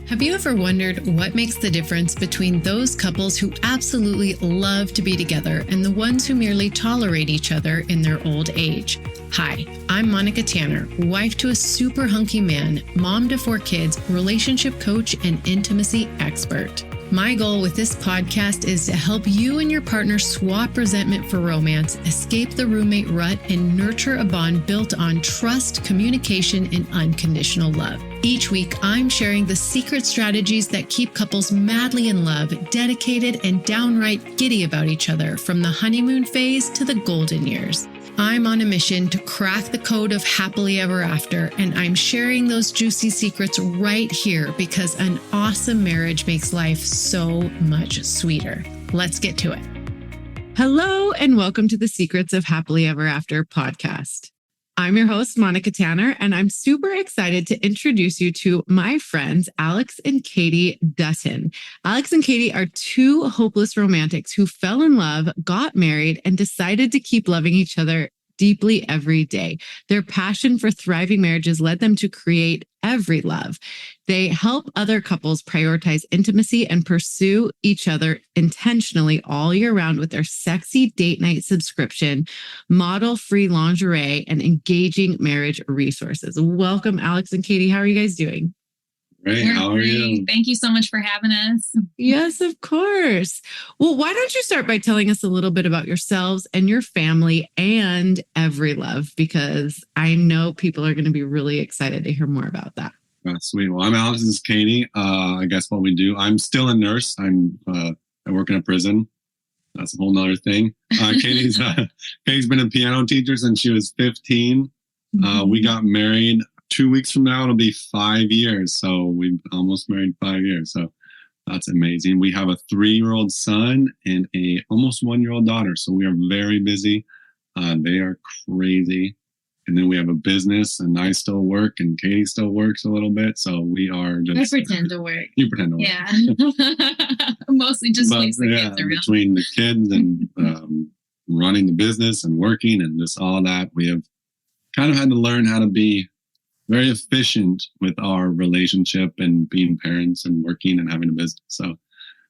Have you ever wondered what makes the difference between those couples who absolutely love to be together and the ones who merely tolerate each other in their old age? Hi, I'm Monica Tanner, wife to a super hunky man, mom to 4 kids, relationship coach, and intimacy expert. My goal with this podcast is to help you and your partner swap resentment for romance, escape the roommate rut, and nurture a bond built on trust, communication, and unconditional love. Each week, I'm sharing the secret strategies that keep couples madly in love, dedicated, and downright giddy about each other from the honeymoon phase to the golden years. I'm on a mission to crack the code of happily ever after, and I'm sharing those juicy secrets right here because an awesome marriage makes life so much sweeter. Let's get to it. Hello, and welcome to the Secrets of Happily Ever After podcast. I'm your host, Monica Tanner, and I'm super excited to introduce you to my friends, Alex and Kadi Dutton. Alex and Katie are 2 hopeless romantics who fell in love, got married, and decided to keep loving each other deeply every day. Their passion for thriving marriages led them to create EveryLove. They help other couples prioritize intimacy and pursue each other intentionally all year round with their sexy date night subscription, model-free lingerie, and engaging marriage resources. Welcome, Alex and Katie. How are you guys doing? Great. How are you? Thank you so much for having us. Yes, of course. Well, why don't you start by telling us a little bit about yourselves and your family and EveryLove, because I know people are going to be really excited to hear more about that. Sweet. Well, I'm Alex. This is Katie. I guess what we do, I'm still a nurse. I work in a prison. That's a whole nother thing. Katie's been a piano teacher since she was 15. We got married 2 weeks from now. It'll be 5 years. So we've almost married 5 years. So that's amazing. We have a 3-year-old son and a almost 1-year-old daughter. So we are very busy. They are crazy. And then we have a business, and I still work, and Katie still works a little bit. So we are just... I pretend to work. You pretend to work. Yeah. Mostly just makes the kids around. Between the kids and running the business and working and just all that, we have kind of had to learn how to be very efficient with our relationship and being parents and working and having a business. So,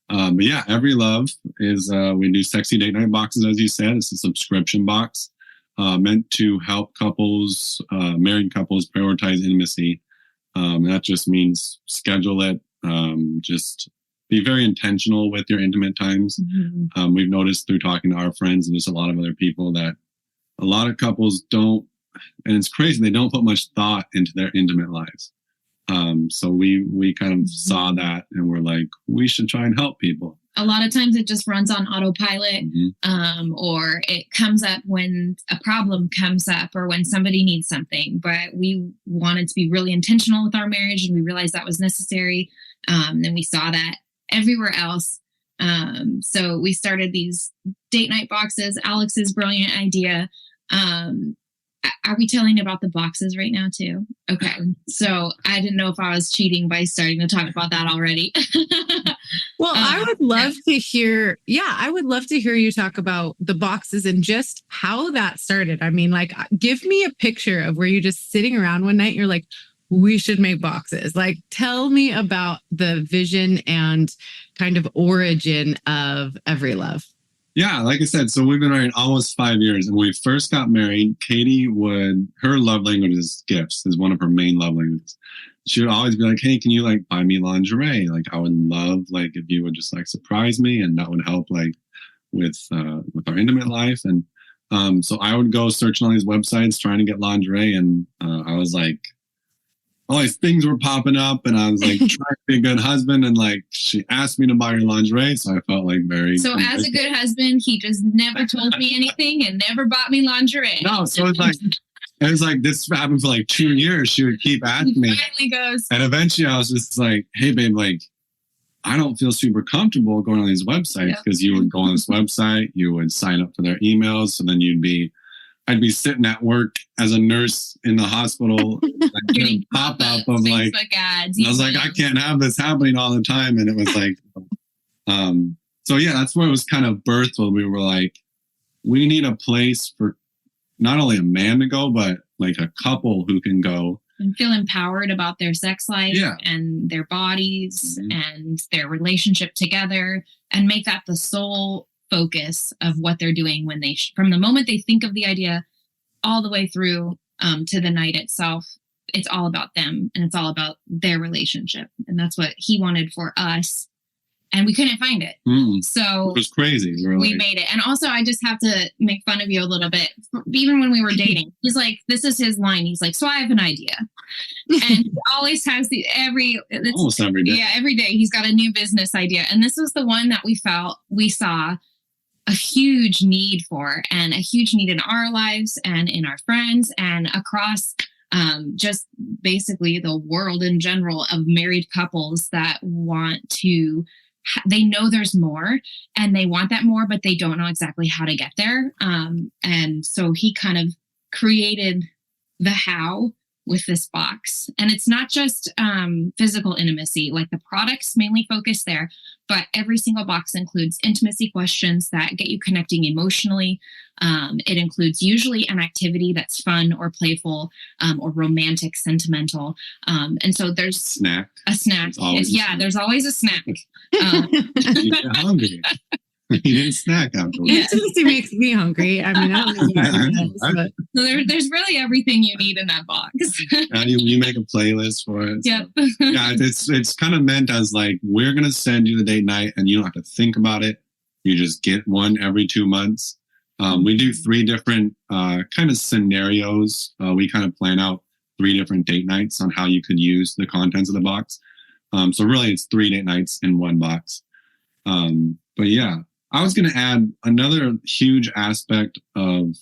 but yeah, EveryLove is, we do sexy date night boxes, as you said. It's a subscription box meant to help couples, married couples, prioritize intimacy. That just means schedule it, just be very intentional with your intimate times. Mm-hmm. We've noticed through talking to our friends and just a lot of other people that a lot of couples don't, and it's crazy, they don't put much thought into their intimate lives. So we kind of saw that, and we're like, we should try and help people. A lot of times it just runs on autopilot, or it comes up when a problem comes up or when somebody needs something. But we wanted to be really intentional with our marriage, and we realized that was necessary. And we saw that everywhere else. So we started these date night boxes. Alex's brilliant idea. Are we telling about the boxes right now too? Okay. So I didn't know if I was cheating by starting to talk about that already. Well, I would love to hear, I would love to hear you talk about the boxes and just how that started. I mean, like, give me a picture of where you're just sitting around one night. You're like, we should make boxes. Like, tell me about the vision and kind of origin of EveryLove. Yeah, like I said, so we've been married almost 5 years. And when we first got married, Katie her love language is gifts, is one of her main love languages. She would always be like, hey, can you like buy me lingerie? Like, I would love like if you would just like surprise me, and that would help like with our intimate life. And so I would go searching on these websites trying to get lingerie, and I was like, all these things were popping up, and I was like trying to be a good husband, and like she asked me to buy her lingerie, so I felt like very. So as a good husband, he just never told me anything and never bought me lingerie. No, so it was like this happened for like 2 years. She would keep asking me, finally goes, and eventually I was just like, "Hey, babe, like I don't feel super comfortable going on these websites because you would go on this website, you would sign up for their emails, so then I'd be sitting at work as a nurse in the hospital, like, getting pop up of like, ads, I was like, I can't have this happening all the time. And it was like, so yeah, that's where it was kind of birthed when we were like, we need a place for not only a man to go, but like a couple who can go And feel empowered about their sex life and their bodies and their relationship together, and make that the sole focus of what they're doing when they, from the moment they think of the idea all the way through to the night itself. It's all about them and it's all about their relationship. And that's what he wanted for us. And we couldn't find it. So it was crazy. We made it. And also, I just have to make fun of you a little bit. Even when we were dating, he's like, this is his line. He's like, so I have an idea. And he always has almost every day. Yeah, every day he's got a new business idea. And this was the one that we saw a huge need for, and a huge need in our lives and in our friends and across just basically the world in general, of married couples that want to, they know there's more and they want that more, but they don't know exactly how to get there. And so he kind of created the how with this box. And it's not just physical intimacy, like the products mainly focus there, but every single box includes intimacy questions that get you connecting emotionally. It includes usually an activity that's fun or playful or romantic, sentimental. And so there's a snack. There's always a snack. You get hungry. You didn't snack afterwards. Intimacy makes me hungry. I mean, I don't know. But... So there's really everything you need in that box. You make a playlist for it. Yep. So. Yeah, it's kind of meant as like, we're going to send you the date night and you don't have to think about it. You just get one every 2 months. We do 3 different kind of scenarios. We kind of plan out 3 different date nights on how you could use the contents of the box. So really it's 3 date nights in one box. But yeah, I was going to add another huge aspect of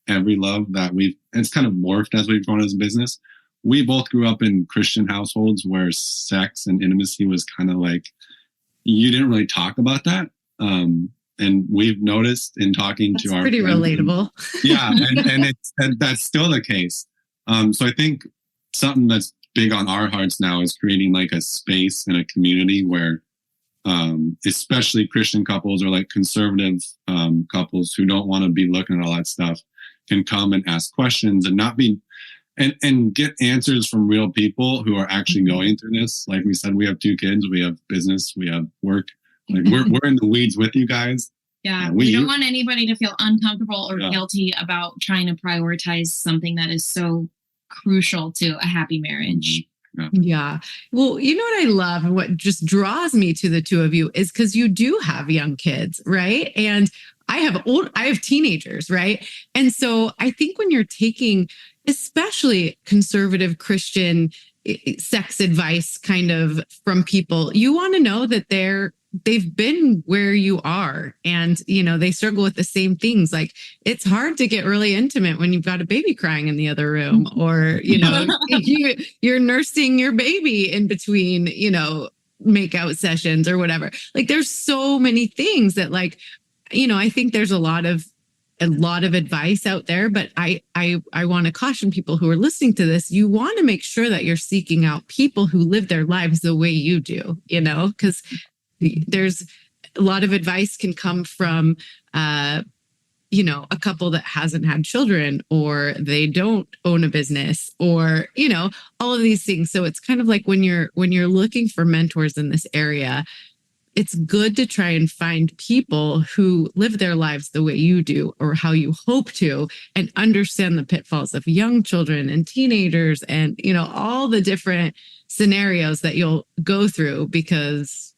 EveryLove that it's kind of morphed as we've grown as a business. We both grew up in Christian households where sex and intimacy was kind of like, you didn't really talk about that. And we've noticed in talking to our pretty relatable. And that's still the case. So I think something that's big on our hearts now is creating like a space and a community where especially Christian couples or like conservative couples who don't want to be looking at all that stuff can come and ask questions and not be and get answers from real people who are actually going through this. Like we said, we have 2 kids, we have business, we have work. Like we're in the weeds with you guys. Yeah, we don't want anybody to feel uncomfortable or guilty about trying to prioritize something that is so crucial to a happy marriage. Yeah. Well, you know what I love and what just draws me to the 2 of you is because you do have young kids, right? And I have teenagers, right? And so I think when you're taking, especially conservative Christian sex advice kind of from people, you want to know that they've been where you are and, they struggle with the same things. Like it's hard to get really intimate when you've got a baby crying in the other room or, you're nursing your baby in between, makeout sessions or whatever. Like there's so many things that like, I think there's a lot of advice out there, but I want to caution people who are listening to this. You want to make sure that you're seeking out people who live their lives the way you do, because there's a lot of advice can come from, a couple that hasn't had children or they don't own a business or, all of these things. So it's kind of like when you're looking for mentors in this area, it's good to try and find people who live their lives the way you do or how you hope to and understand the pitfalls of young children and teenagers and, all the different scenarios that you'll go through because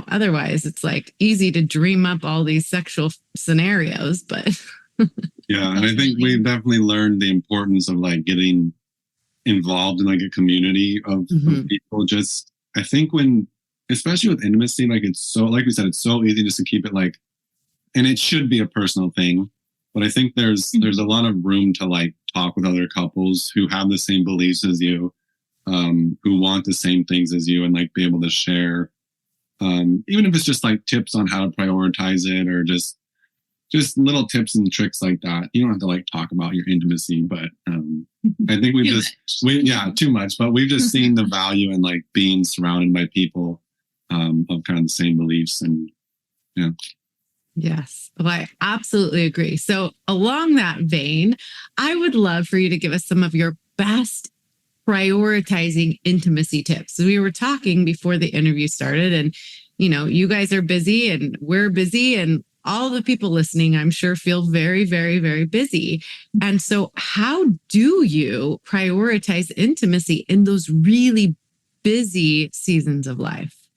otherwise it's like easy to dream up all these sexual scenarios, but. Yeah. And I think we've definitely learned the importance of like getting involved in like a community of people. Just, I think especially with intimacy, like it's so, like we said, it's so easy just to keep it like, and it should be a personal thing. But I think there's a lot of room to like talk with other couples who have the same beliefs as you, who want the same things as you and like be able to share. Even if it's just like tips on how to prioritize it or just little tips and tricks like that. You don't have to like talk about your intimacy, but I think too much, but we've just seen the value in like being surrounded by people of kind of the same beliefs and yeah. Yes, well, I absolutely agree. So along that vein, I would love for you to give us some of your best prioritizing intimacy tips. So we were talking before the interview started, and you guys are busy and we're busy, and all the people listening, I'm sure, feel very, very, very busy. And so how do you prioritize intimacy in those really busy seasons of life?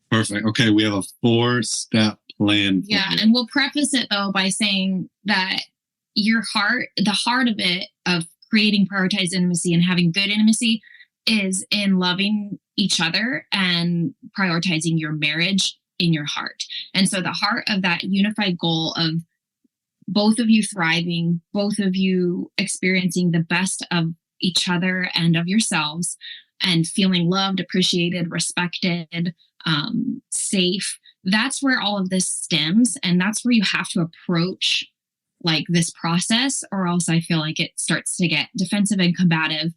Perfect. Okay, we have a 4-step plan. Yeah, and we'll preface it though by saying that the heart of it, of creating prioritized intimacy and having good intimacy, is in loving each other and prioritizing your marriage in your heart. And so the heart of that unified goal of both of you thriving, both of you experiencing the best of each other and of yourselves, and feeling loved, appreciated, respected, safe. That's where all of this stems. And that's where you have to approach like this process, or else I feel like it starts to get defensive and combative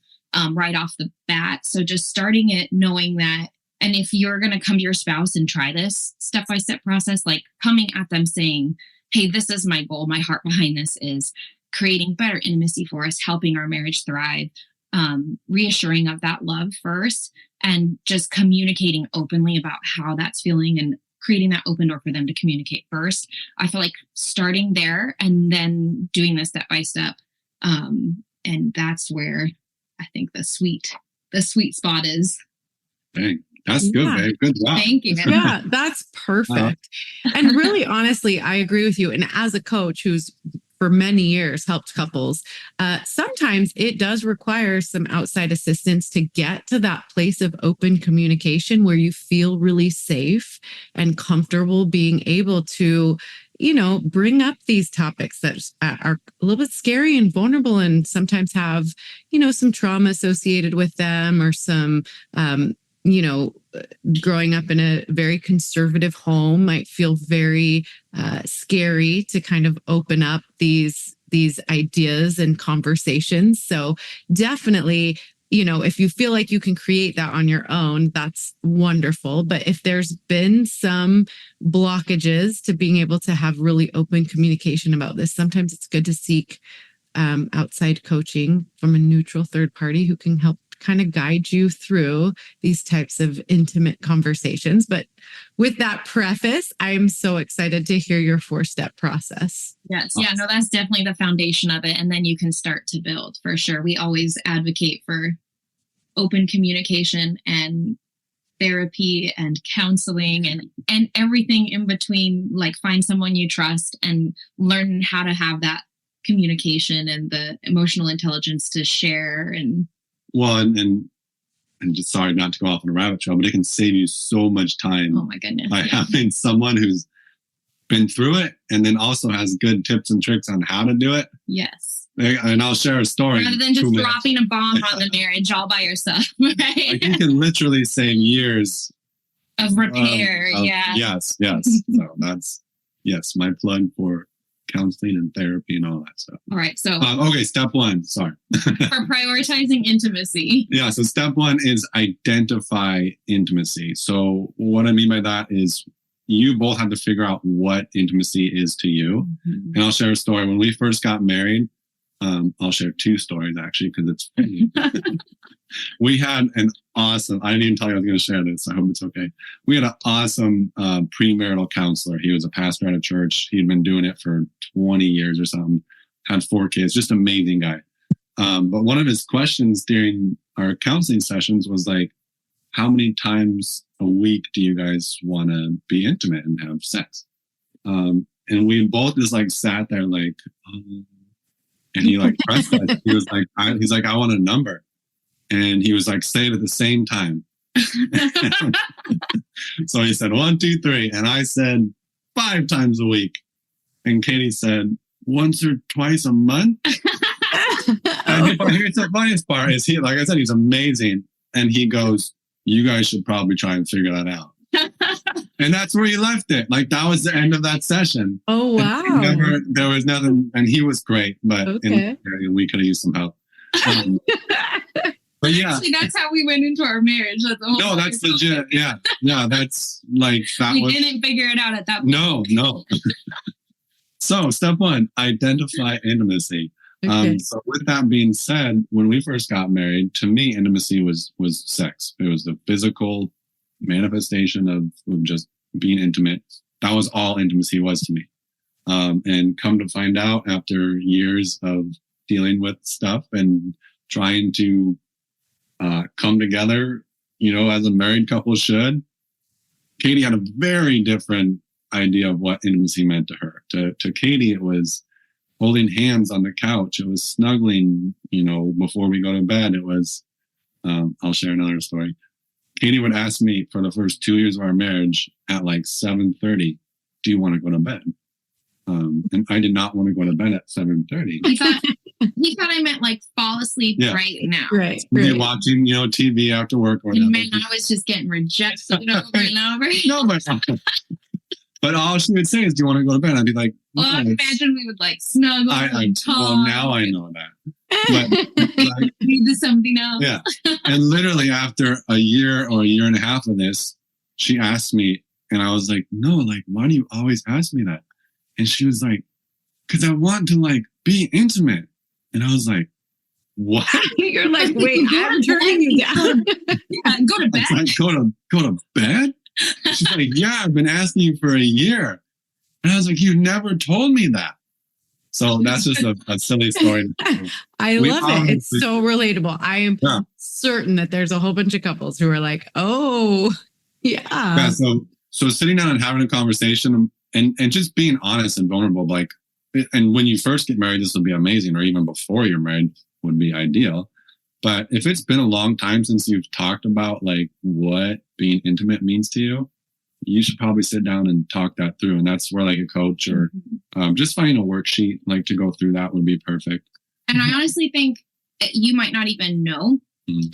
right off the bat. So just starting it, knowing that, and if you're going to come to your spouse and try this step-by-step process, like coming at them saying, hey, this is my goal. My heart behind this is creating better intimacy for us, helping our marriage thrive, reassuring of that love first, and just communicating openly about how that's feeling and creating that open door for them to communicate first. I feel like starting there and then doing this step by step. And that's where I think the sweet spot is. Dang, that's good, babe. Good job. Thank you. Yeah, that's perfect. And really, honestly, I agree with you. And as a coach who's for many years helped couples, sometimes it does require some outside assistance to get to that place of open communication where you feel really safe and comfortable being able to, bring up these topics that are a little bit scary and vulnerable, and sometimes have, some trauma associated with them, or some, growing up in a very conservative home might feel very scary to kind of open up these ideas and conversations. So definitely, if you feel like you can create that on your own, that's wonderful. But if there's been some blockages to being able to have really open communication about this, sometimes it's good to seek outside coaching from a neutral third party who can help kind of guide you through these types of intimate conversations. But with that preface, I'm so excited to hear your 4-step process. Yes. Yeah, no, that's definitely the foundation of it. And then you can start to build, for sure. We always advocate for open communication and therapy and counseling and everything in between. Like, find someone you trust and learn how to have that communication and the emotional intelligence to share. And well, and just sorry not to go off on a rabbit trail, but it can save you so much time. Oh my goodness. By having someone who's been through it and then also has good tips and tricks on how to do it. Yes. And I'll share a story. Rather than just dropping a bomb on the marriage all by yourself. Right? Like, you can literally save years of repair. Yes. So that's, my plug for counseling and therapy and all that stuff. All right. So, okay. Step 1. Sorry. For prioritizing intimacy. Yeah. So step 1 is identify intimacy. So what I mean by that is you both have to figure out what intimacy is to you. Mm-hmm. And I'll share a story. When we first got married, I'll share 2 stories actually, because it's funny. We had an awesome, I didn't even tell you I was going to share this. I hope it's okay. We had an awesome premarital counselor. He was a pastor at a church. He'd been doing it for 20 years or something, had 4 kids, just amazing guy. But one of his questions during our counseling sessions was like, how many times a week do you guys want to be intimate and have sex? And we both just like sat there like, and he like pressed us. He was like, I want a number. And he was like, say it at the same time. So he said, 1, 2, 3. And I said 5 times a week. And Katie said, once or twice a month. And here's the funniest part is he, like I said, he's amazing. And he goes, you guys should probably try and figure that out. And that's where he left it. Like, that was the end of that session. Oh, wow. There was nothing, and he was great, but we could have used some help. But yeah. Actually, that's how we went into our marriage. That's legit. Yeah. That's like, we didn't figure it out at that point. No. So step 1, identify intimacy. Okay. So with that being said, when we first got married, to me, intimacy was sex. It was the physical manifestation of just being intimate. That was all intimacy was to me. And come to find out after years of dealing with stuff and trying to come together, as a married couple should, Katie had a very different idea of what intimacy meant to her. To Katie, it was holding hands on the couch. It was snuggling, before we go to bed. It was, I'll share another story. Katie would ask me for the first 2 years of our marriage at like 7:30, do you want to go to bed? And I did not want to go to bed at 7:30. He thought I meant like fall asleep right now. Right. Watching, TV after work or whatever. And man, I was just getting rejected over and over. No, but all she would say is, do you want to go to bed? I'd be like, no, well, I imagine we would like snuggle and talk. Well, now I know that. But need something else. Yeah. And literally after a year or a year and a half of this, she asked me, and I was like, no, like, why do you always ask me that? And she was like, because I want to like be intimate. And I was like, what? You're like, wait, I'm turning you down. Yeah, go to bed. It's like, go to bed? She's like, yeah, I've been asking you for a year. And I was like, you never told me that. So that's just a silly story. I love it. It's so relatable. I am certain that there's a whole bunch of couples who are like, oh, yeah. So sitting down and having a conversation and just being honest and vulnerable, like, and when you first get married, this will be amazing, or even before you're married would be ideal. But if it's been a long time since you've talked about like what being intimate means to you, you should probably sit down and talk that through. And that's where like a coach or just finding a worksheet like to go through that would be perfect. And I honestly think you might not even know.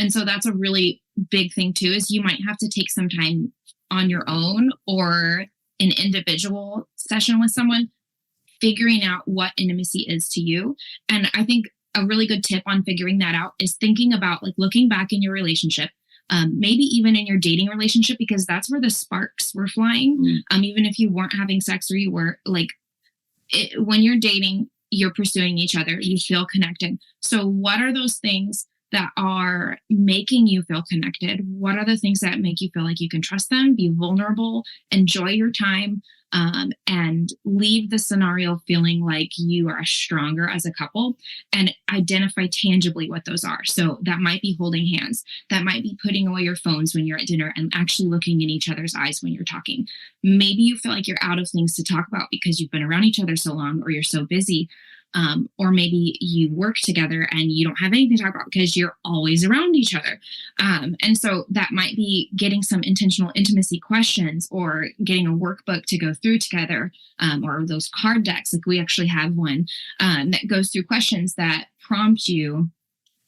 And so that's a really big thing too, is you might have to take some time on your own or an individual session with someone, figuring out what intimacy is to you. And I think a really good tip on figuring that out is thinking about like looking back in your relationship, maybe even in your dating relationship, because that's where the sparks were flying. Even if you weren't having sex or you were like, when you're dating, you're pursuing each other, you feel connected. So what are those things that are making you feel connected? What are the things that make you feel like you can trust them, be vulnerable, enjoy your time, and leave the scenario feeling like you are stronger as a couple, and identify tangibly what those are. So that might be holding hands. That might be putting away your phones when you're at dinner and actually looking in each other's eyes when you're talking. Maybe you feel like you're out of things to talk about because you've been around each other so long, or you're so busy. Or maybe you work together and you don't have anything to talk about because you're always around each other. And so that might be getting some intentional intimacy questions, or getting a workbook to go through together, or those card decks. Like we actually have one that goes through questions that prompt you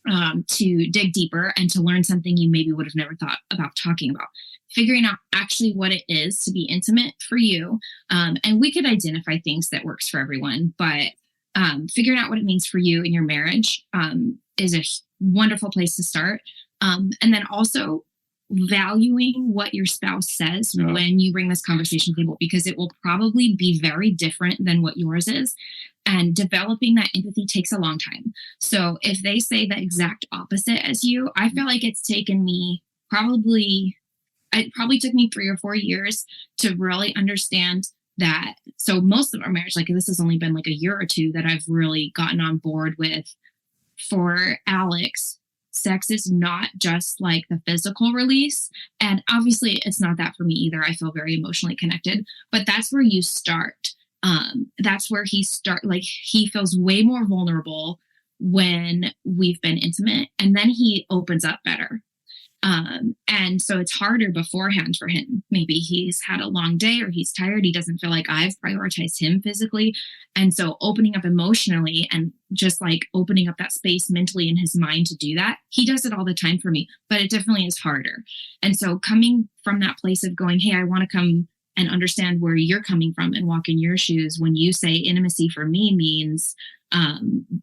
to dig deeper and to learn something you maybe would have never thought about talking about. Figuring out actually what it is to be intimate for you. And we could identify things that works for everyone, but figuring out what it means for you in your marriage is a wonderful place to start. And then also valuing what your spouse says when you bring this conversation to the table, because it will probably be very different than what yours is. And developing that empathy takes a long time. So if they say the exact opposite as you, I feel like it's taken me it probably took me 3 or 4 years to really understand that. So most of our marriage, like this has only been like a year or two that I've really gotten on board with. For Alex, sex is not just like the physical release. And obviously it's not that for me either. I feel very emotionally connected, but that's where you start. That's where he feels way more vulnerable when we've been intimate, and then he opens up better. And so it's harder beforehand for him. Maybe he's had a long day, or he's tired. He doesn't feel like I've prioritized him physically. And so opening up emotionally and just like opening up that space mentally in his mind to do that, he does it all the time for me, but it definitely is harder. And so coming from that place of going, hey, I want to come and understand where you're coming from and walk in your shoes when you say intimacy for me means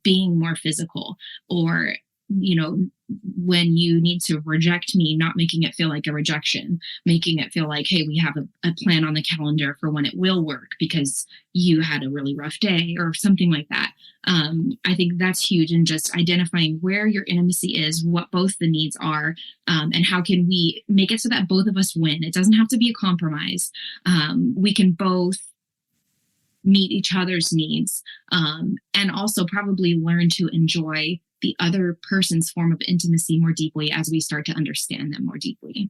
being more physical, or when you need to reject me, not making it feel like a rejection, making it feel like, hey, we have a plan on the calendar for when it will work because you had a really rough day or something like that. I think that's huge. And just identifying where your intimacy is, what both the needs are, and how can we make it so that both of us win. It doesn't have to be a compromise. We can both meet each other's needs, and also probably learn to enjoy the other person's form of intimacy more deeply as we start to understand them more deeply.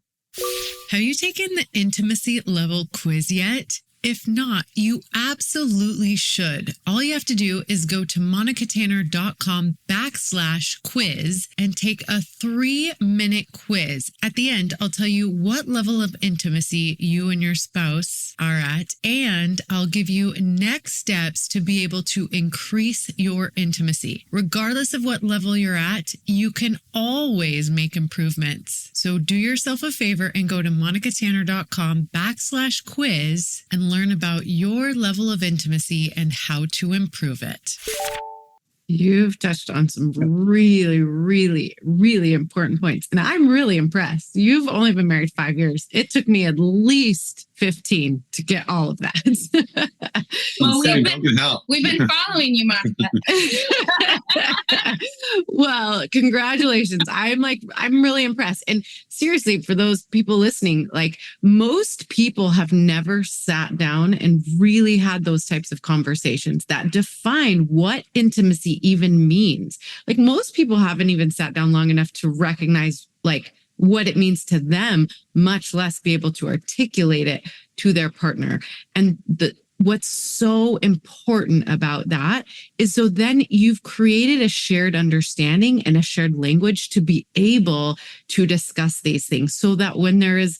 Have you taken the intimacy level quiz yet? If not, you absolutely should. All you have to do is go to monicataner.com/quiz and take a 3-minute quiz. At the end, I'll tell you what level of intimacy you and your spouse are at, and I'll give you next steps to be able to increase your intimacy. Regardless of what level you're at, you can always make improvements. So do yourself a favor and go to monicataner.com/quiz and learn about your level of intimacy and how to improve it. You've touched on some really, really, really important points. And I'm really impressed. You've only been married 5 years. It took me at least 15 to get all of that. Well, we've been following you, Monica. Well, congratulations. I'm really impressed. And seriously, for those people listening, like most people have never sat down and really had those types of conversations that define what intimacy even means. Like most people haven't even sat down long enough to recognize like what it means to them, much less be able to articulate it to their partner. And what's so important about that is so then you've created a shared understanding and a shared language to be able to discuss these things so that when there is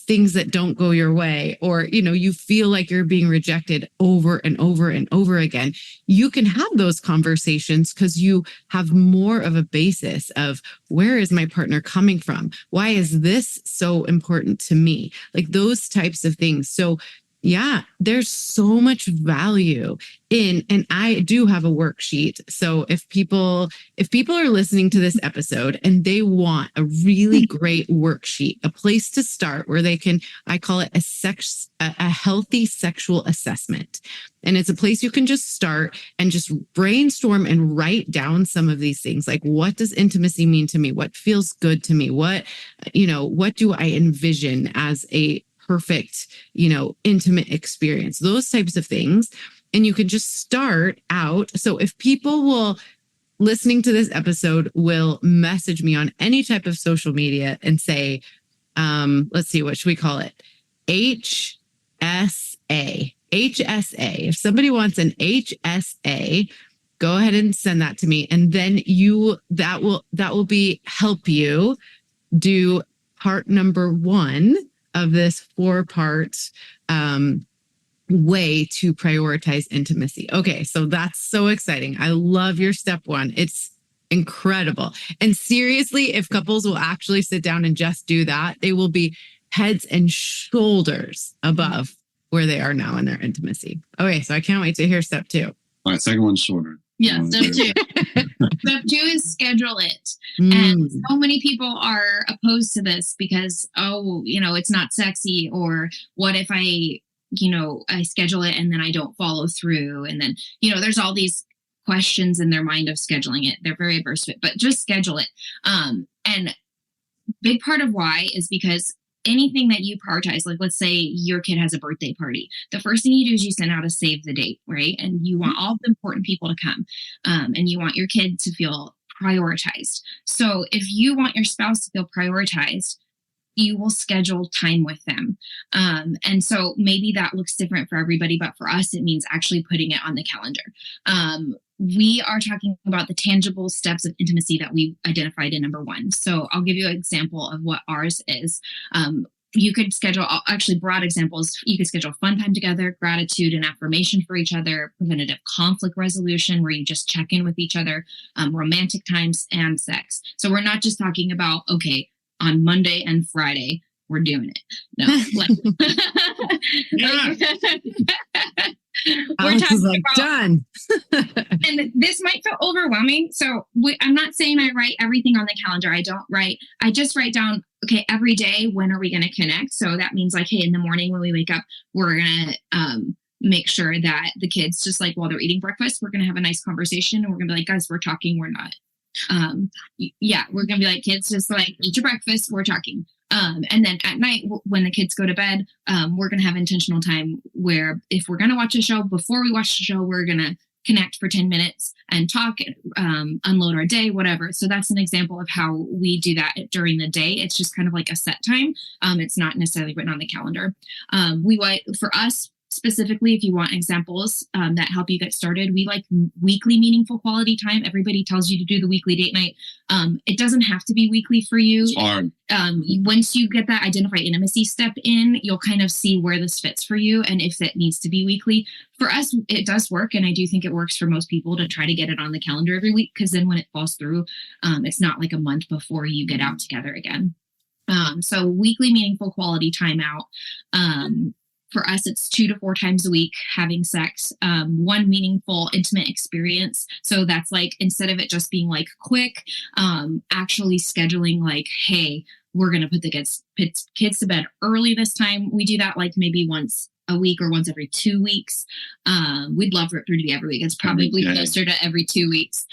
things that don't go your way, or, you feel like you're being rejected over and over and over again, you can have those conversations because you have more of a basis of where is my partner coming from? Why is this so important to me? Like those types of things. So yeah, there's so much value in, and I do have a worksheet. So if people are listening to this episode and they want a really great worksheet, a place to start where they can, I call it a healthy sexual assessment. And it's a place you can just start and just brainstorm and write down some of these things. Like, what does intimacy mean to me? What feels good to me? What do I envision as a perfect, intimate experience, those types of things. And you can just start out. So if people listening to this episode will message me on any type of social media and say, let's see, what should we call it? HSA. If somebody wants an HSA, go ahead and send that to me. And then that will help you do part number 1 of this 4-part way to prioritize intimacy. Okay, so that's so exciting. I love your step 1. It's incredible. And seriously, if couples will actually sit down and just do that, they will be heads and shoulders above where they are now in their intimacy. Okay, so I can't wait to hear step 2. All right, second one's shorter. Yeah, step 2. Step 2 is schedule it. And so many people are opposed to this because, it's not sexy, or what if I schedule it and then I don't follow through? And then, there's all these questions in their mind of scheduling it. They're very averse to it, but just schedule it. And big part of why is because anything that you prioritize, like let's say your kid has a birthday party, the first thing you do is you send out a save the date, right? And you want all the important people to come, and you want your kid to feel prioritized. So if you want your spouse to feel prioritized, you will schedule time with them. And so maybe that looks different for everybody, but for us, it means actually putting it on the calendar. We are talking about the tangible steps of intimacy that we identified in number 1. So I'll give you an example of what ours is. You could schedule, actually broad examples, you could schedule fun time together, gratitude and affirmation for each other, preventative conflict resolution, where you just check in with each other, romantic times, and sex. So we're not just talking about, okay, on Monday and Friday, we're doing it. No. Alex is like, done. And this might feel overwhelming. So I'm not saying I write everything on the calendar. I don't write. I just write down, okay, every day, when are we going to connect? So that means like, hey, in the morning when we wake up, we're going to make sure that the kids, just like while they're eating breakfast, we're going to have a nice conversation. And we're going to be like, guys, we're talking. We're not. We're going to be like, kids, just like eat your breakfast. We're talking. And then at night, when the kids go to bed, we're going to have intentional time where if we're going to watch a show, before we watch the show, we're going to connect for 10 minutes and talk, unload our day, whatever. So that's an example of how we do that during the day. It's just kind of like a set time. It's not necessarily written on the calendar. For us, specifically, if you want examples that help you get started, we like weekly meaningful quality time. Everybody tells you to do the weekly date night. It doesn't have to be weekly for you. It's hard. Once you get that identify intimacy step in, you'll kind of see where this fits for you and if it needs to be weekly. For us, it does work. And I do think it works for most people to try to get it on the calendar every week, because then when it falls through, it's not like a month before you get out together again. So weekly meaningful quality time out. For us, it's 2 to 4 times a week having sex, one meaningful, intimate experience. So that's like, instead of it just being like quick, actually scheduling like, hey, we're going to put the kids to bed early this time. We do that like maybe once a week or once every 2 weeks. We'd love for it to be every week. It's probably closer to every 2 weeks,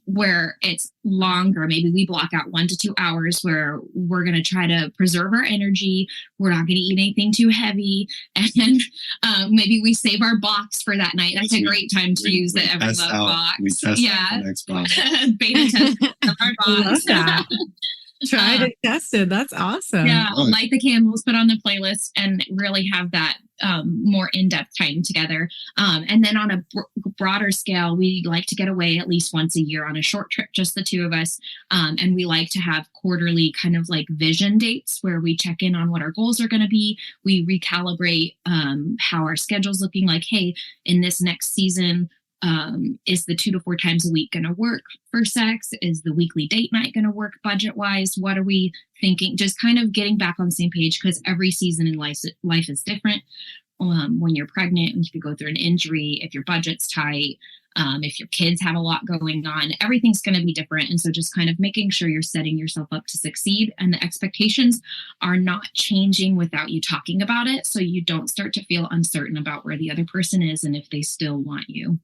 where it's longer. Maybe we block out 1 to 2 hours where we're going to try to preserve our energy. We're not going to eat anything too heavy. And maybe we save our box for that night. That's a great time to use the EveryLove box. We test out the next box. Beta test of our box. I love that. Try to test it. That's awesome. Yeah, light the candles, put on the playlist, and really have that more in-depth time together. And then on a broader scale, we like to get away at least once a year on a short trip, just the two of us. And we like to have quarterly kind of like vision dates where we check in on what our goals are going to be. We recalibrate how our schedule's looking like, hey, in this next season, is the 2 to 4 times a week going to work for sex? Is the weekly date night going to work budget wise? What are we thinking? Just kind of getting back on the same page, because every season in life is different. When you're pregnant, if you go through an injury, if your budget's tight, if your kids have a lot going on, everything's going to be different. And so just kind of making sure you're setting yourself up to succeed, and the expectations are not changing without you talking about it. So you don't start to feel uncertain about where the other person is and if they still want you.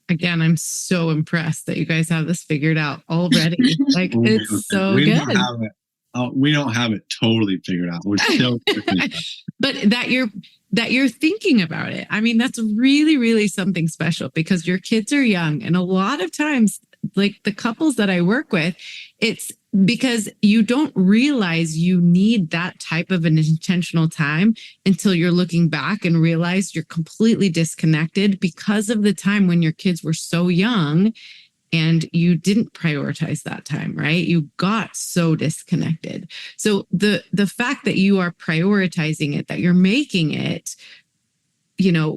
Again, I'm so impressed that you guys have this figured out already. Like, it's so good. We don't have it totally figured out. We're still but that you're thinking about it. I mean, that's really, really something special, because your kids are young. And a lot of times, like the couples that I work with, it's because you don't realize you need that type of an intentional time until you're looking back and realize you're completely disconnected because of the time when your kids were so young and you didn't prioritize that time, right? You got so disconnected. So the fact that you are prioritizing it, that you're making it,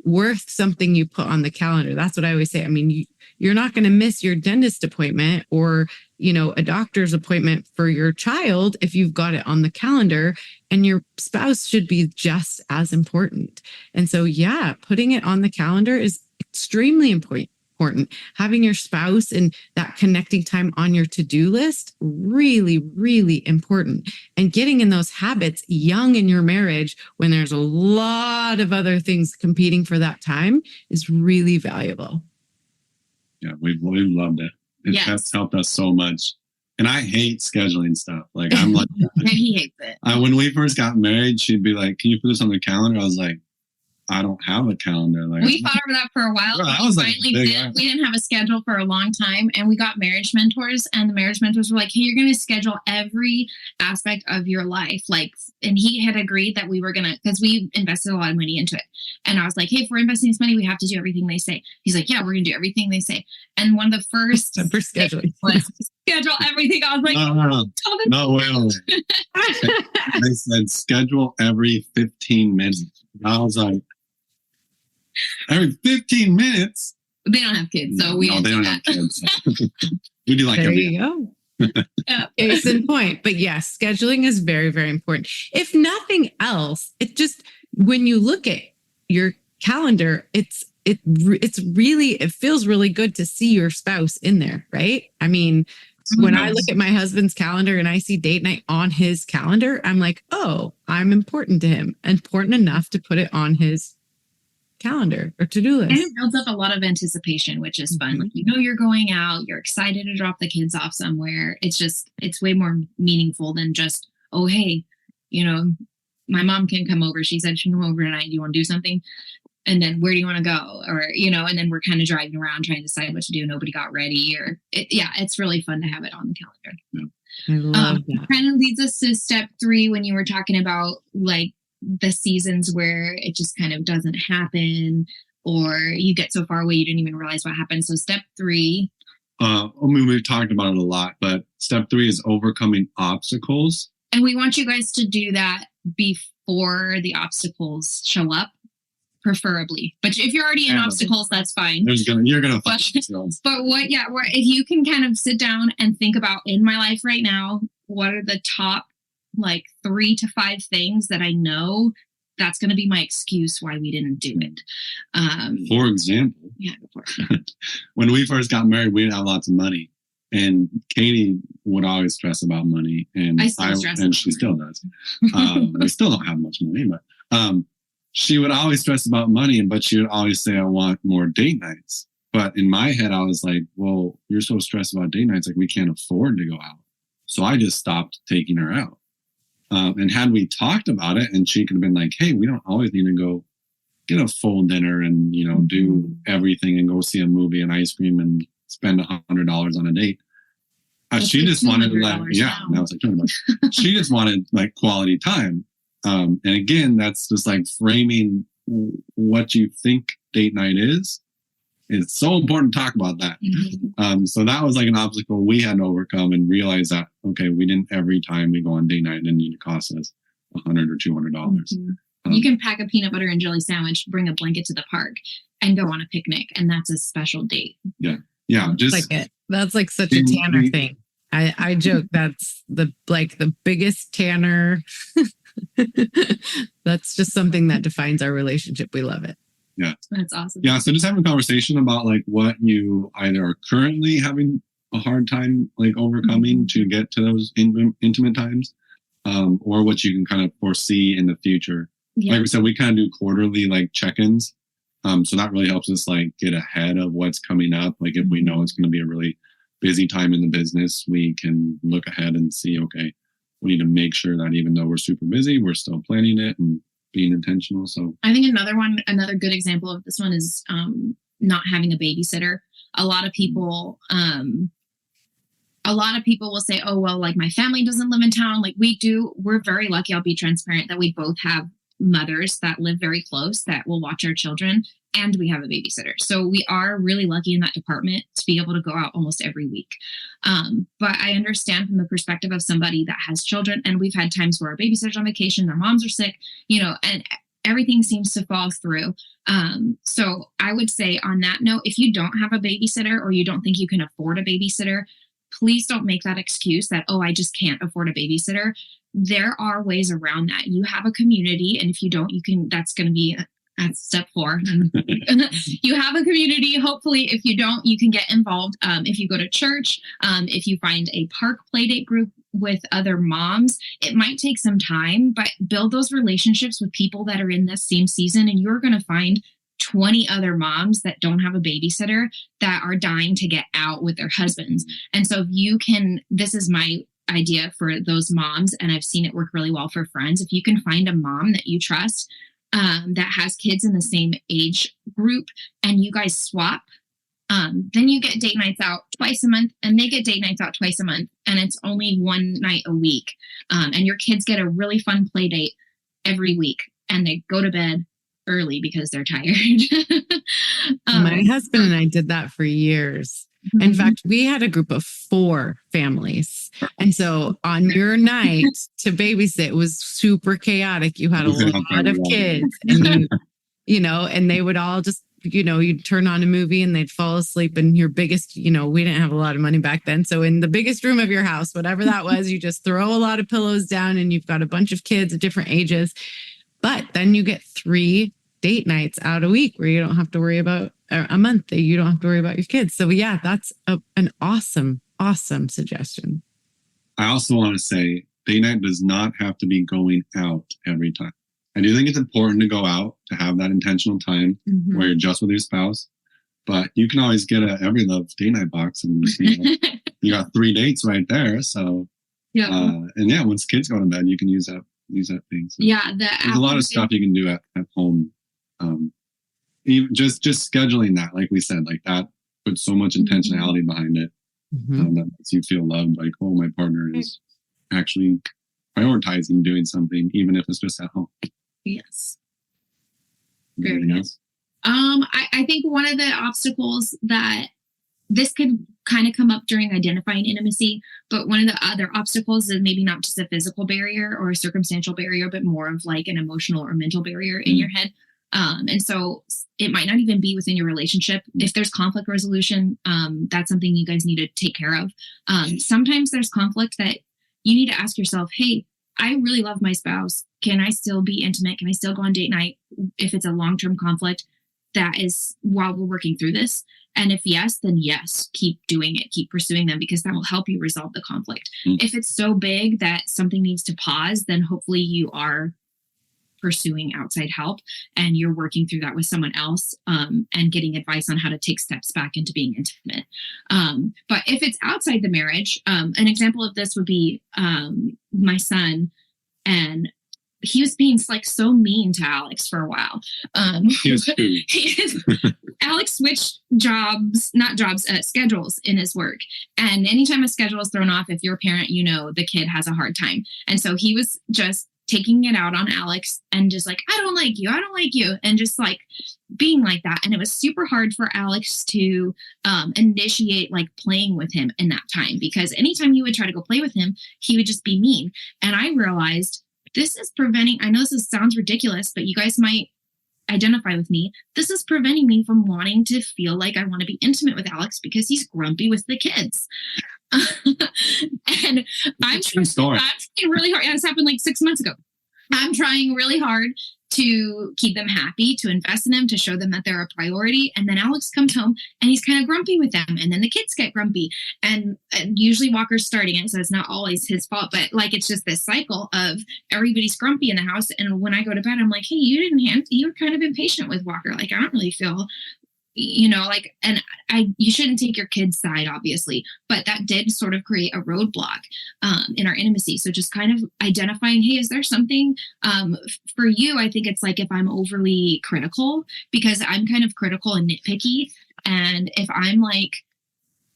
worth something you put on the calendar. That's what I always say. I mean, you're not going to miss your dentist appointment or, a doctor's appointment for your child if you've got it on the calendar, and your spouse should be just as important. And so, putting it on the calendar is extremely important. Having your spouse and that connecting time on your to-do list, really, really important. And getting in those habits young in your marriage when there's a lot of other things competing for that time is really valuable. Yeah, we've loved it. It has helped us so much. And I hate scheduling stuff. Like, I'm like, and he hates it. When we first got married, she'd be like, "Can you put this on the calendar?" I was like, I don't have a calendar. Like, we fought over that for a while. We didn't have a schedule for a long time, and we got marriage mentors, and the marriage mentors were like, "Hey, you're going to schedule every aspect of your life." Like, and he had agreed that we were going to, because we invested a lot of money into it. And I was like, "Hey, if we're investing this money, we have to do everything they say." He's like, "Yeah, we're going to do everything they say." And one of the first for scheduling was schedule everything. I was like, no, wait. They said schedule every 15 minutes. I was like, every 15 minutes? They don't have kids, so we they don't have kids. We do like there every you go. Case in point. But yes, scheduling is very, very important. If nothing else, it just, when you look at your calendar, it feels really good to see your spouse in there, right? I mean, when I look at my husband's calendar and I see date night on his calendar, I'm like, oh, I'm important to him, important enough to put it on his calendar or to-do list. And it builds up a lot of anticipation, which is fun. Like, you're going out, you're excited to drop the kids off somewhere. It's way more meaningful than just, oh, hey, my mom can come over. She said she can come over tonight. Do you want to do something? And then where do you want to go? Or, and then we're kind of driving around trying to decide what to do. Nobody got ready it's really fun to have it on the calendar. Yeah. I love that. Kind of leads us to step 3 when you were talking about like the seasons where it just kind of doesn't happen or you get so far away you didn't even realize what happened. So step 3. We've talked about it a lot, but step 3 is overcoming obstacles. And we want you guys to do that before the obstacles show up, preferably. But if you're already in obstacles, that's fine. You're gonna find obstacles. But if you can kind of sit down and think about, in my life right now, what are the top like 3 to 5 things that I know that's going to be my excuse why we didn't do it. For example, when we first got married, we didn't have lots of money. And Katie would always stress about money. And she still does. We still don't have much money, but she would always stress about money, but she would always say, I want more date nights. But in my head, I was like, well, you're so stressed about date nights, like we can't afford to go out. So I just stopped taking her out. And had we talked about it, and she could have been like, hey, we don't always need to go get a full dinner and, do everything and go see a movie and ice cream and spend $100 on a date. She just wanted to now it's like $200. She just wanted like quality time. And again, that's just like framing what you think date night is. It's so important to talk about that. So that was like an obstacle we had to overcome and realize that, okay, we didn't every time we go on date night and need to cost us $100 or $200. You can pack a peanut butter and jelly sandwich, bring a blanket to the park and go on a picnic. And that's a special date. Yeah. That's like such a Tanner thing. I joke that's the biggest Tanner. That's just something that defines our relationship. We love it. Yeah. That's awesome. Yeah. So just having a conversation about like what you either are currently having a hard time like overcoming to get to those intimate times, or what you can kind of foresee in the future. Yeah. Like we said, we kind of do quarterly like check-ins. So that really helps us like get ahead of what's coming up. Like if we know it's going to be a really busy time in the business, we can look ahead and see, okay, we need to make sure that even though we're super busy, we're still planning it and being intentional. So I think another good example of this one is not having a babysitter. A lot of people will say, oh, well, like my family doesn't live in town. Like we do. We're very lucky. I'll be transparent that we both have mothers that live very close that will watch our children, and we have a babysitter. So we are really lucky in that department to be able to go out almost every week. But I understand from the perspective of somebody that has children, and we've had times where our babysitter's on vacation, their moms are sick, and everything seems to fall through. So I would say on that note, if you don't have a babysitter or you don't think you can afford a babysitter, please don't make that excuse that, oh, I just can't afford a babysitter. There are ways around that. You have a community, and if you don't, that's going to be at step 4. You have a community. Hopefully, if you don't, you can get involved. If you go to church, if you find a park playdate group with other moms, it might take some time, but build those relationships with people that are in this same season, and you're going to find 20 other moms that don't have a babysitter that are dying to get out with their husbands. And so if you can, this is my idea for those moms, and I've seen it work really well for friends. If you can find a mom that you trust that has kids in the same age group, and you guys swap, then you get date nights out twice a month, and they get date nights out twice a month, and it's only one night a week. And your kids get a really fun play date every week, and they go to bed early because they're tired. My husband and I did that for years. In fact, we had a group of 4 families. And so on your night to babysit, it was super chaotic. You had a lot of kids, and and they would all just, you'd turn on a movie and they'd fall asleep, and your biggest, we didn't have a lot of money back then. So in the biggest room of your house, whatever that was, you just throw a lot of pillows down, and you've got a bunch of kids of different ages. But then you get 3 date nights out a week where you don't have to worry about a month that you don't have to worry about your kids. So yeah, that's an awesome suggestion. I also want to say date night does not have to be going out every time. I do think it's important to go out, to have that intentional time where you're just with your spouse. But you can always get a EveryLove date night box and you got 3 dates right there. So, and once kids go to bed, you can use that thing. So there's a lot of stuff you can do at home. Even just scheduling that, like we said, like that puts so much intentionality behind it. That makes you feel loved, like, oh, my partner is actually prioritizing doing something, even if it's just at home. Yes. Anything else? I think one of the obstacles that this could kind of come up during identifying intimacy, but one of the other obstacles is maybe not just a physical barrier or a circumstantial barrier, but more of like an emotional or mental barrier in your head. And so it might not even be within your relationship. If there's conflict resolution, that's something you guys need to take care of. Sometimes there's conflict that you need to ask yourself, hey, I really love my spouse. Can I still be intimate? Can I still go on date night if it's a long-term conflict that is while we're working through this? And if yes, then yes, keep doing it, keep pursuing them, because that will help you resolve the conflict. If it's so big that something needs to pause, then hopefully you are pursuing outside help and you're working through that with someone else, and getting advice on how to take steps back into being intimate. But if it's outside the marriage, an example of this would be my son, and he was being like so mean to Alex for a while. Alex switched schedules in his work. And anytime a schedule is thrown off, if you're a parent, you know the kid has a hard time. And so he was just taking it out on Alex and just like, I don't like you. And just like being like that. And it was super hard for Alex to initiate like playing with him in that time, because anytime you would try to go play with him, he would just be mean. And I realized this is preventing, I know sounds ridiculous, but you guys might identify with me. This is preventing me from wanting to feel like I want to be intimate with Alex because he's grumpy with the kids. And I'm trying really hard. This happened like 6 months ago. I'm trying really hard to keep them happy, to invest in them, to show them that they're a priority. And then Alex comes home and he's kind of grumpy with them. And then the kids get grumpy. And usually Walker's starting it, so it's not always his fault. But like, it's just this cycle of everybody's grumpy in the house. And when I go to bed, I'm like, hey, you were kind of impatient with Walker. Like, I don't really feel, like, and you shouldn't take your kid's side, obviously, but that did sort of create a roadblock in our intimacy. So just kind of identifying, hey, is there something for you? I think it's like if I'm overly critical, because I'm kind of critical and nitpicky. And if I'm like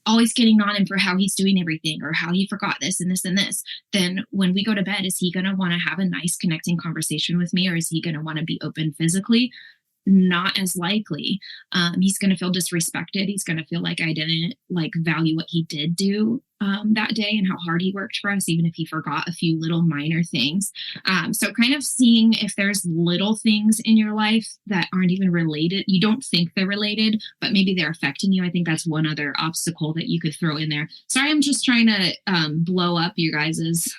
always getting on him for how he's doing everything or how he forgot this and this and this, then when we go to bed, is he going to want to have a nice connecting conversation with me, or is he going to want to be open physically? Not as likely. He's going to feel disrespected. He's going to feel like I didn't like value what he did do that day and how hard he worked for us, even if he forgot a few little minor things. So kind of seeing if there's little things in your life that aren't even related. You don't think they're related, but maybe they're affecting you. I think that's one other obstacle that you could throw in there. Sorry, I'm just trying to blow up you guys's.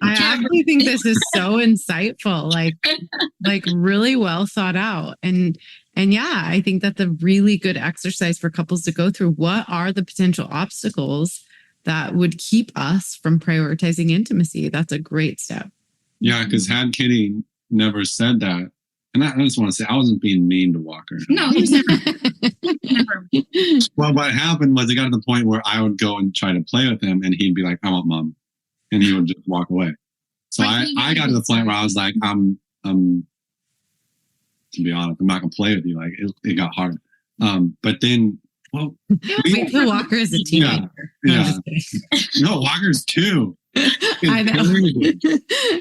I actually think this is so insightful, like really well thought out. And yeah, I think that's a really good exercise for couples to go through. What are the potential obstacles that would keep us from prioritizing intimacy? That's a great step. Yeah, because had Katie never said that, and I just want to say, I wasn't being mean to Walker. No, he was never. Well, what happened was it got to the point where I would go and try to play with him, and he'd be like, I want mom. And he would just walk away. So I got to the point where I was like, to be honest, I'm not going to play with you. Like, it got hard. But then, well. Wait till Walker is a teenager. Yeah. No, Walker's 2. I know.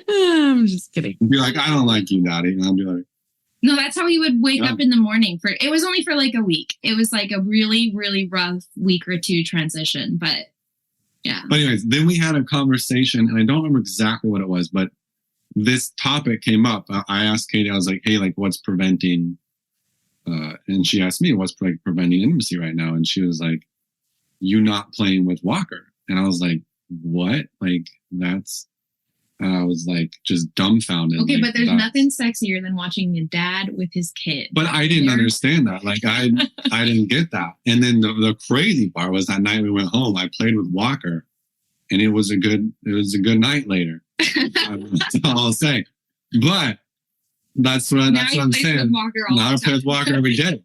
I'm just kidding. He'd be like, I don't like you, Daddy. And I'll be like. No, that's how he would wake up in the morning. It was only for like a week. It was like a really, really rough week or two transition. But yeah. But anyways, then we had a conversation, and I don't remember exactly what it was, but this topic came up. I asked Katie, I was like, hey, like, what's preventing, and she asked me, what's preventing intimacy right now? And she was like, you not playing with Walker. And I was like, what? Like, that's And I was like, just dumbfounded. Okay, like, but there's nothing sexier than watching a dad with his kid. But I didn't understand that. Like, I didn't get that. And then the crazy part was that night we went home, I played with Walker, and it was a good night later. That's all I'll say. But that's what I'm saying. Now I play with Walker every day.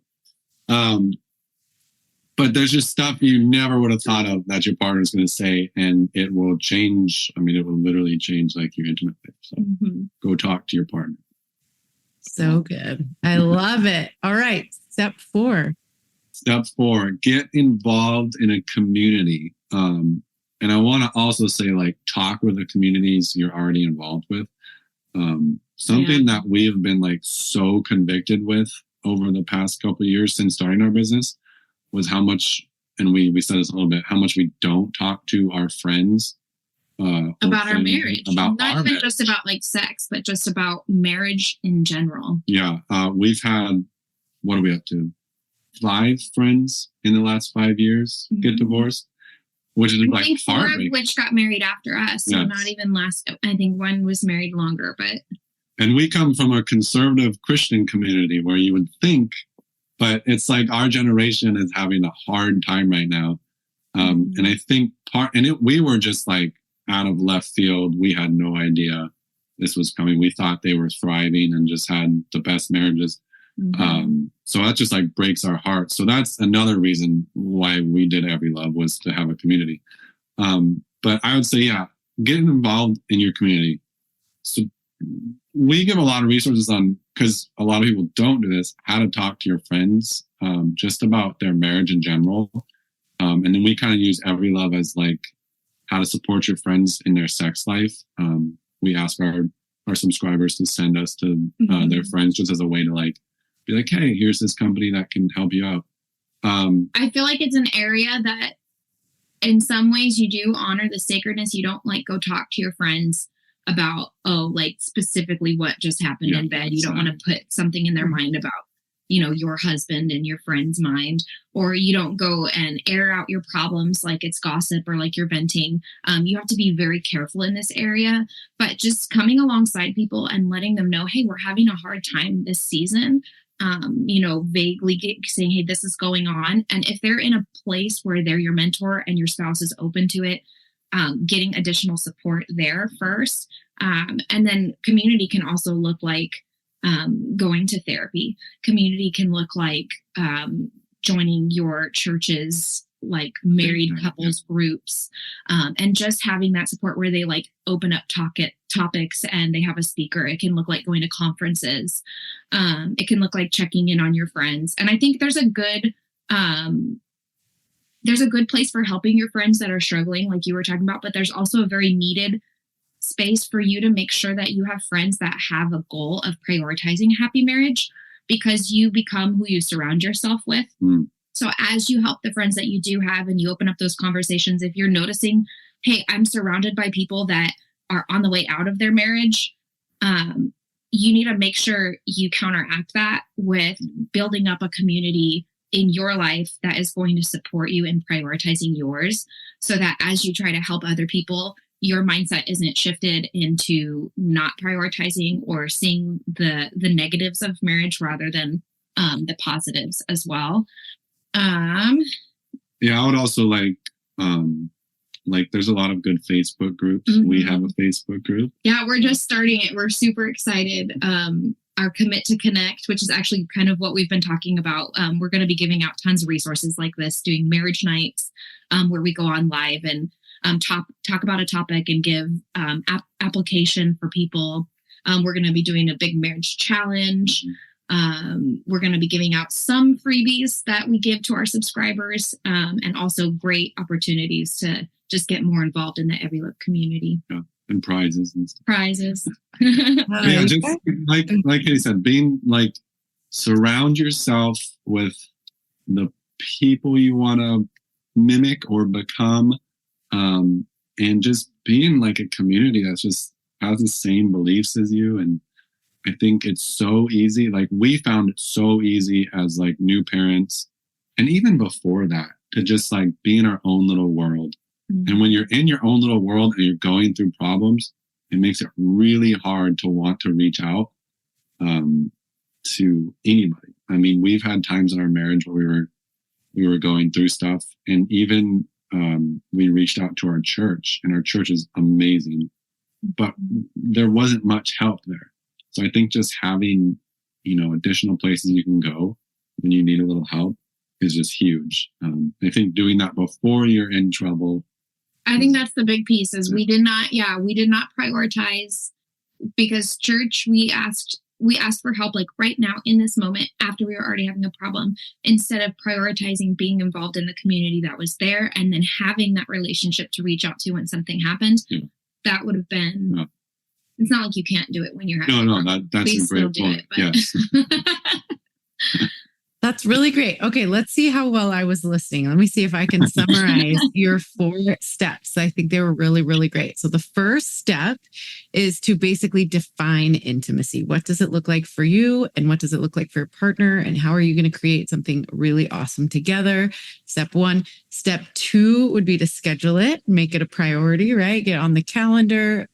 But there's just stuff you never would have thought of that your partner's going to say, and it will change. I mean, it will literally change like your intimate life. So go talk to your partner. So good. I love it. All right. Step 4. Step 4, get involved in a community. And I want to also say, like, talk with the communities you're already involved with. Something that we have been like so convicted with over the past couple of years since starting our business was how much, and we said this a little bit, how much we don't talk to our friends about our marriage. Not even marriage. Just about like sex, but just about marriage in general. Yeah. We've had, what are we up to? 5 friends in the last 5 years get divorced, which is like 4 of which got married after us. So not even last, I think one was married longer, but. And we come from a conservative Christian community where you would think, but it's like our generation is having a hard time right now. And I think we were just like out of left field. We had no idea this was coming. We thought they were thriving and just had the best marriages. So that just like breaks our heart. So that's another reason why we did EveryLove, was to have a community. But I would say, getting involved in your community. So we give a lot of resources on, because a lot of people don't do this, how to talk to your friends just about their marriage in general. And then we kind of use EveryLove as like how to support your friends in their sex life. We ask our subscribers to send us to their friends just as a way to like be like, hey, here's this company that can help you out. I feel like it's an area that in some ways you do honor the sacredness. You don't like go talk to your friends about, like specifically what just happened in bed. You don't want to put something in their mind about, your husband in your friend's mind, or you don't go and air out your problems like it's gossip or like you're venting. You have to be very careful in this area, but just coming alongside people and letting them know, hey, we're having a hard time this season. Vaguely saying, hey, this is going on. And if they're in a place where they're your mentor and your spouse is open to it, getting additional support there first. And then community can also look like going to therapy. Community can look like joining your church's like married couples groups, and just having that support where they like open up topics and they have a speaker. It can look like going to conferences. It can look like checking in on your friends. And I think there's a good place for helping your friends that are struggling, like you were talking about, but there's also a very needed space for you to make sure that you have friends that have a goal of prioritizing happy marriage, because you become who you surround yourself with. So as you help the friends that you do have and you open up those conversations, if you're noticing, hey, I'm surrounded by people that are on the way out of their marriage, you need to make sure you counteract that with building up a community in your life that is going to support you in prioritizing yours, so that as you try to help other people, your mindset isn't shifted into not prioritizing or seeing the negatives of marriage rather than the positives as well. I would also like there's a lot of good Facebook groups. We have a Facebook group. Yeah, we're just starting it. We're super excited. Our Commit to Connect, which is actually kind of what we've been talking about. We're going to be giving out tons of resources like this, doing marriage nights where we go on live and talk about a topic and give application for people. We're going to be doing a big marriage challenge. We're going to be giving out some freebies that we give to our subscribers, and also great opportunities to just get more involved in the EveryLove community. Yeah, and prizes and stuff. Prizes. Yeah, just like Katie said, being like, surround yourself with the people you want to mimic or become, and just being like a community that's just has the same beliefs as you. And I think it's so easy. Like, we found it so easy as like new parents, and even before that, to just like be in our own little world. And when you're in your own little world and you're going through problems, it makes it really hard to want to reach out to anybody. I mean, we've had times in our marriage where we were going through stuff, and even we reached out to our church, and our church is amazing, but there wasn't much help there. So I think just having, additional places you can go when you need a little help is just huge. I think doing that before you're in trouble. I think that's the big piece is we did not prioritize, because church, we asked for help like right now in this moment after we were already having a problem, instead of prioritizing being involved in the community that was there and then having that relationship to reach out to when something happened. Yeah. That would have been, it's not like you can't do it when you're having that's a great point. Yes. That's really great. Okay, let's see how well I was listening. Let me see if I can summarize your 4 steps. I think they were really, really great. So the first step is to basically define intimacy. What does it look like for you? And what does it look like for your partner? And how are you going to create something really awesome together? Step 1. Step 2 would be to schedule it, make it a priority, right? Get on the calendar.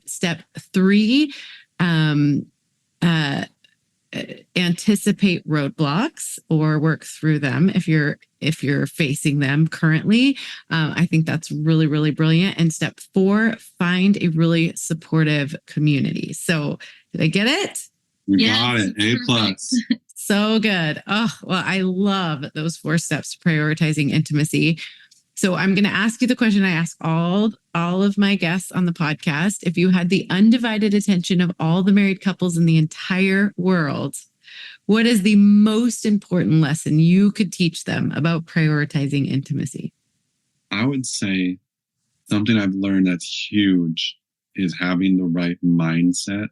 Step 3, anticipate roadblocks or work through them if you're facing them currently. I think that's really, really brilliant. And step 4, find a really supportive community. So did I get it? You got it. A+. So good. Oh, well, I love those 4 steps to prioritizing intimacy. So I'm going to ask you the question I ask all of my guests on the podcast. If you had the undivided attention of all the married couples in the entire world, what is the most important lesson you could teach them about prioritizing intimacy? I would say something I've learned that's huge is having the right mindset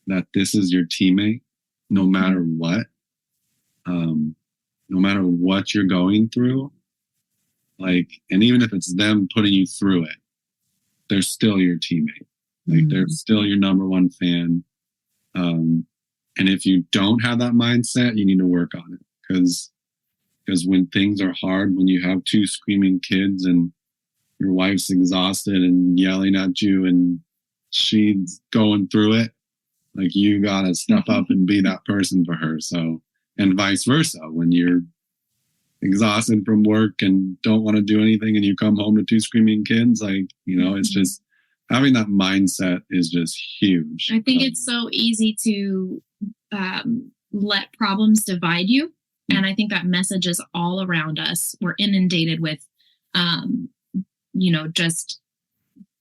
that this is your teammate, no matter what, no matter what you're going through. And even if it's them putting you through it, they're still your teammate. They're still your number one fan. And if you don't have that mindset, you need to work on it. Because when things are hard, when you have 2 screaming kids and your wife's exhausted and yelling at you and she's going through it, you got to step up and be that person for her. So, and vice versa, when you're exhausted from work and don't want to do anything and you come home to 2 screaming kids, it's just having that mindset is just huge. I think it's so easy to let problems divide you. And I think that message is all around us. We're inundated with, just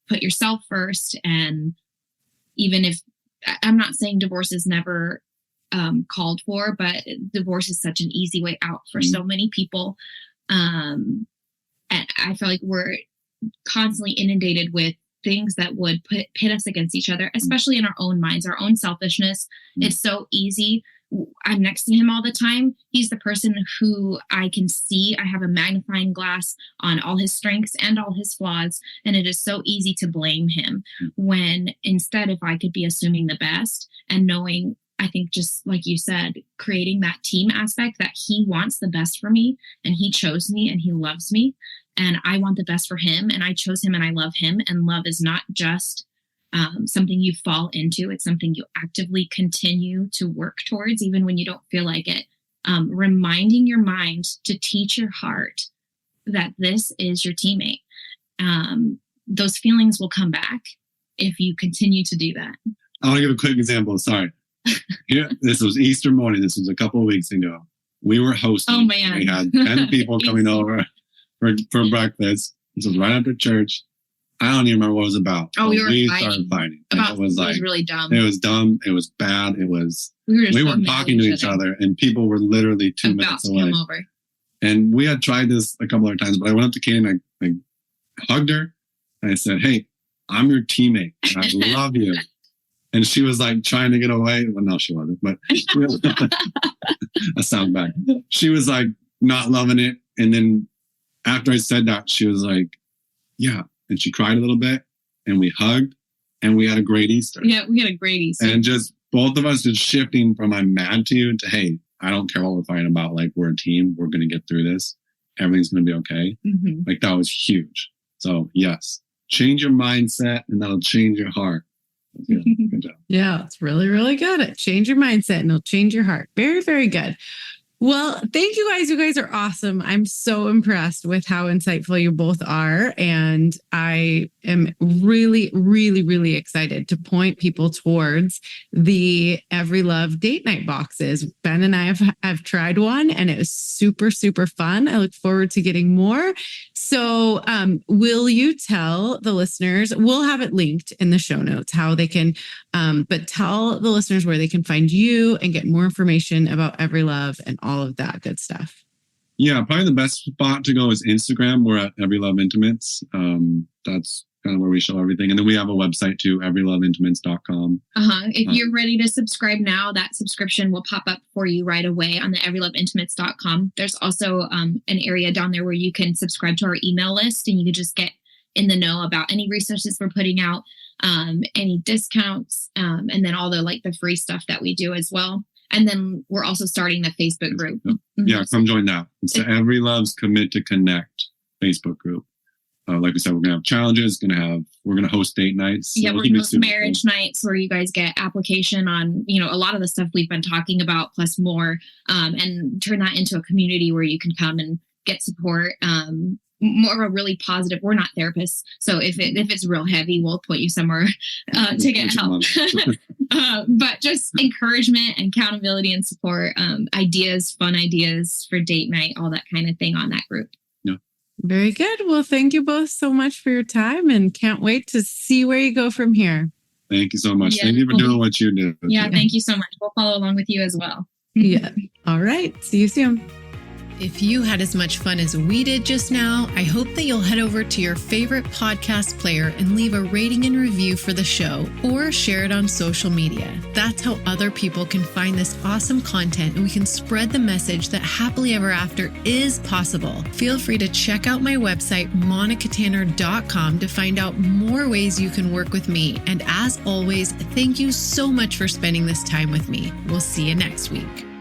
put yourself first. And even if, I'm not saying divorce is never called for, but divorce is such an easy way out for so many people. And I feel like we're constantly inundated with things that would pit us against each other, especially in our own minds, our own selfishness. It's so easy. I'm next to him all the time. He's the person who I can see. I have a magnifying glass on all his strengths and all his flaws. And it is so easy to blame him when instead, if I could be assuming the best and knowing, I think just like you said, creating that team aspect that he wants the best for me and he chose me and he loves me and I want the best for him and I chose him and I love him. And love is not just something you fall into. It's something you actively continue to work towards, even when you don't feel like it. Reminding your mind to teach your heart that this is your teammate. Those feelings will come back if you continue to do that. I want to give a quick example. Sorry. This was Easter morning. This was a couple of weeks ago. We were hosting. Oh, man. We had 10 people coming over for breakfast. This was right after church. I don't even remember what it was about. Oh, we started fighting. It was really dumb. It was dumb. It was bad. It was. We were talking to each other, and people were literally 2 minutes away. Come over. And we had tried this a couple other times, but I went up to Katie and I hugged her, and I said, "Hey, I'm your teammate, and I love you." And she was trying to get away. Well, no, she wasn't, but that sounds bad. She was not loving it. And then after I said that, she was like, yeah. And she cried a little bit and we hugged and we had a great Easter. Yeah, we had a great Easter. And just both of us just shifting from I'm mad to you to, hey, I don't care what we're fighting about. We're a team. We're going to get through this. Everything's going to be okay. That was huge. So yes, change your mindset and that'll change your heart. Good job. Yeah, it's really, really good. Change your mindset and it'll change your heart. Very, very good. Well, thank you guys. You guys are awesome. I'm so impressed with how insightful you both are. And I am really, really, really excited to point people towards the EveryLove date night boxes. Ben and I have tried one and it was super, super fun. I look forward to getting more. So will you tell the listeners, we'll have it linked in the show notes, how they can, but tell the listeners where they can find you and get more information about EveryLove and all of that good stuff. Yeah, probably the best spot to go is Instagram. We're at EveryLove Intimates. That's kind of where we show everything. And then we have a website too, everyloveintimates.com. If you're ready to subscribe now, that subscription will pop up for you right away on the everyloveintimates.com. There's also an area down there where you can subscribe to our email list and you can just get in the know about any resources we're putting out, any discounts, and then all the free stuff that we do as well. And then we're also starting the Facebook group. Yeah, come join that. It's the EveryLove's Commit to Connect Facebook group. Like we said, we're gonna have challenges. We're gonna host date nights. Yeah, we're gonna host marriage nights where you guys get application on a lot of the stuff we've been talking about plus more, and turn that into a community where you can come and get support. More of a really positive. We're not therapists, so if it's real heavy, we'll point you somewhere to get help. But just encouragement and accountability and support, ideas, fun ideas for date night, all that kind of thing on that group. Yeah. Very good. Well, thank you both so much for your time and can't wait to see where you go from here. Thank you so much. Yeah, thank you for doing what you do. Yeah, thank you so much. We'll follow along with you as well. Yeah. All right. See you soon. If you had as much fun as we did just now, I hope that you'll head over to your favorite podcast player and leave a rating and review for the show or share it on social media. That's how other people can find this awesome content and we can spread the message that happily ever after is possible. Feel free to check out my website, monicatanner.com, to find out more ways you can work with me. And as always, thank you so much for spending this time with me. We'll see you next week.